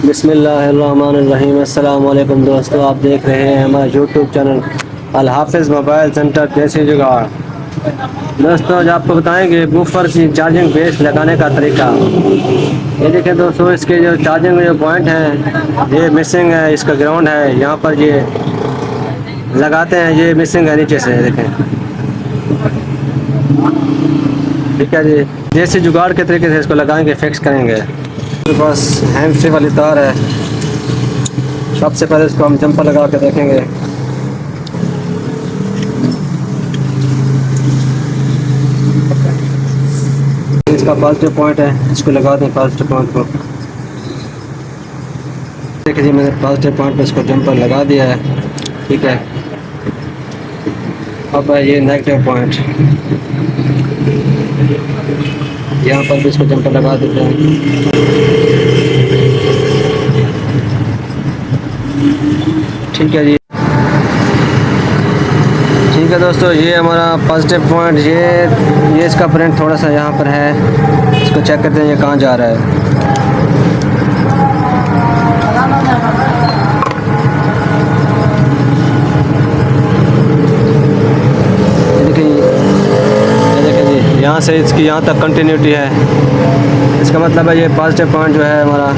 बिस्मिल्लाहिर्रहमानिर्रहीम। अस्सलाम वालेकुम दोस्तों, आप देख रहे हैं हमारा यूट्यूब चैनल अल हाफिज़ मोबाइल सेंटर देसी जुगाड़। दोस्तों आज आपको बताएंगे बूफर की चार्जिंग बेस लगाने का तरीका। ये देखें दोस्तों, इसके जो चार्जिंग जो पॉइंट हैं ये मिसिंग है, इसका ग्राउंड है यहाँ पर ये लगाते हैं, ये मिसिंग है नीचे से देखें। ठीक है जी, देसी जुगाड़ के तरीके से इसको लगाएंगे, फिक्स करेंगे। मेरे पास हैंड फ्री वाली तार है। सबसे पहले इसको हम जंपर लगा के देखेंगे। इसका पॉजिटिव पॉइंट है, इसको लगा दें पॉजिटिव पॉइंट को। देखिए जी, मैंने पॉजिटिव पॉइंट पर इसको जंपर लगा दिया है। ठीक है, अब ये नेगेटिव पॉइंट, यहाँ पर भी इसको जंपर लगा देते हैं। ठीक है जी, ठीक है दोस्तों, ये हमारा पॉजिटिव पॉइंट, ये इसका प्रिंट थोड़ा सा यहाँ पर है। इसको चेक करते हैं ये कहाँ जा रहा है। यहाँ से इसकी यहाँ तक कंटिन्यूटी है। इसका मतलब है ये पॉजिटिव पॉइंट जो है हमारा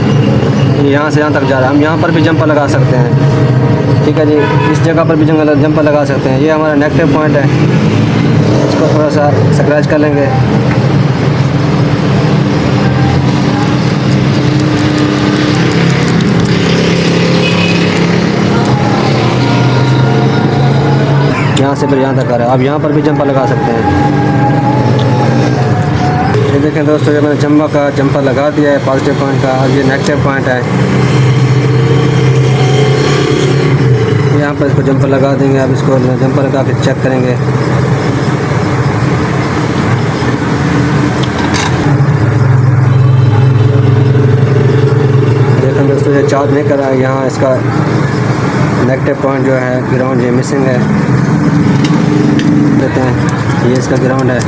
यहाँ से यहाँ तक जा रहा है। हम यहाँ पर भी जंपर लगा सकते हैं। ठीक है जी, इस जगह पर भी जंपर लगा सकते हैं। ये हमारा नेगेटिव पॉइंट है, इसको थोड़ा सा स्क्रैच कर लेंगे। यहाँ से फिर यहाँ तक आ रहा है। अब यहाँ पर भी जंपर लगा सकते हैं। ये देखें दोस्तों, ये मैंने जंपर लगा दिया है पॉजिटिव पॉइंट का। अब ये नेगेटिव पॉइंट है, यहाँ पर इसको जंपर लगा देंगे। अब इसको जंपर लगा के चेक करेंगे। देखें दोस्तों, ये चार्ज नहीं कर रहा है। यहाँ इसका नेगेटिव पॉइंट जो है ग्राउंड ये मिसिंग है। देते हैं, ये इसका ग्राउंड है।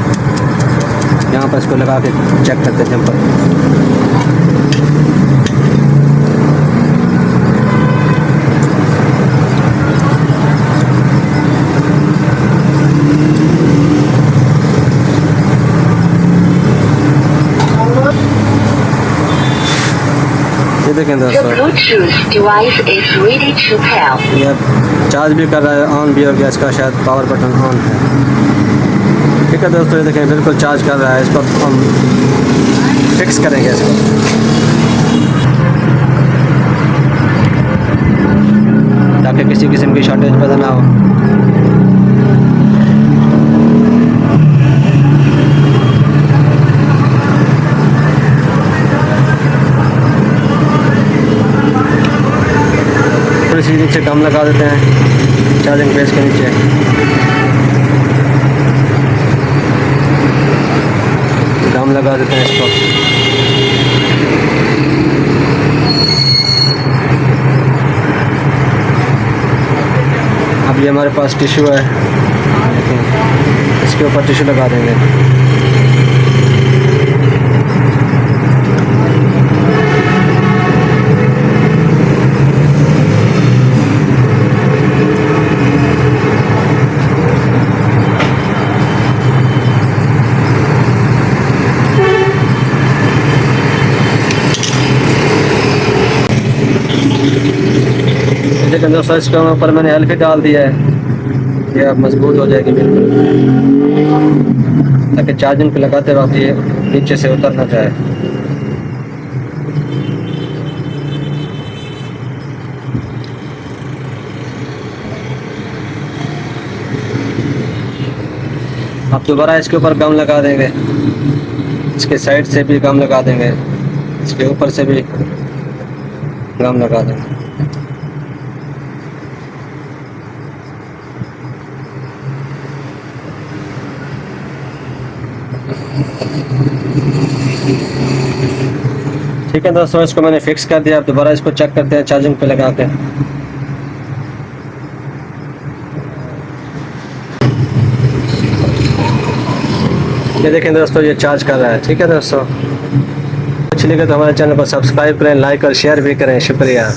यहाँ पर इसको लगा के चेक करते हैं जंपर। ये देखें दोस्तों, ये चार्ज भी कर रहा है, ऑन भी हो गया। इसका शायद पावर बटन ऑन है। ठीक है दोस्तों, ये देखें बिल्कुल चार्ज कर रहा है। इसको हम फिक्स करेंगे इसको। ताकि किसी किस्म की शॉर्टेज पैदा ना हो। थोड़ी सी नीचे कम लगा देते हैं चार्जिंग बेस के नीचे। कम लगा देते हैं इसको। अब ये हमारे पास टिश्यू है, इसके ऊपर टिश्यू लगा देंगे। लेकिन दोस्तों, इसके ऊपर मैंने एल्फी डाल दिया है। ये अब मजबूत हो जाएगी बिल्कुल, ताकि चार्जिंग पे लगाते वक्त ये नीचे से उतर ना जाए। अब दोबारा इसके ऊपर गम लगा देंगे। इसके साइड से भी गम लगा देंगे, इसके ऊपर से भी गम लगा देंगे। ठीक है दोस्तों, इसको मैंने फिक्स कर दिया। अब दोबारा इसको चेक करते हैं चार्जिंग पे लगा के। ये देखें दोस्तों, ये चार्ज कर रहा है। ठीक है दोस्तों, अच्छी लगे तो हमारे चैनल को सब्सक्राइब करें, लाइक और शेयर भी करें। शुक्रिया।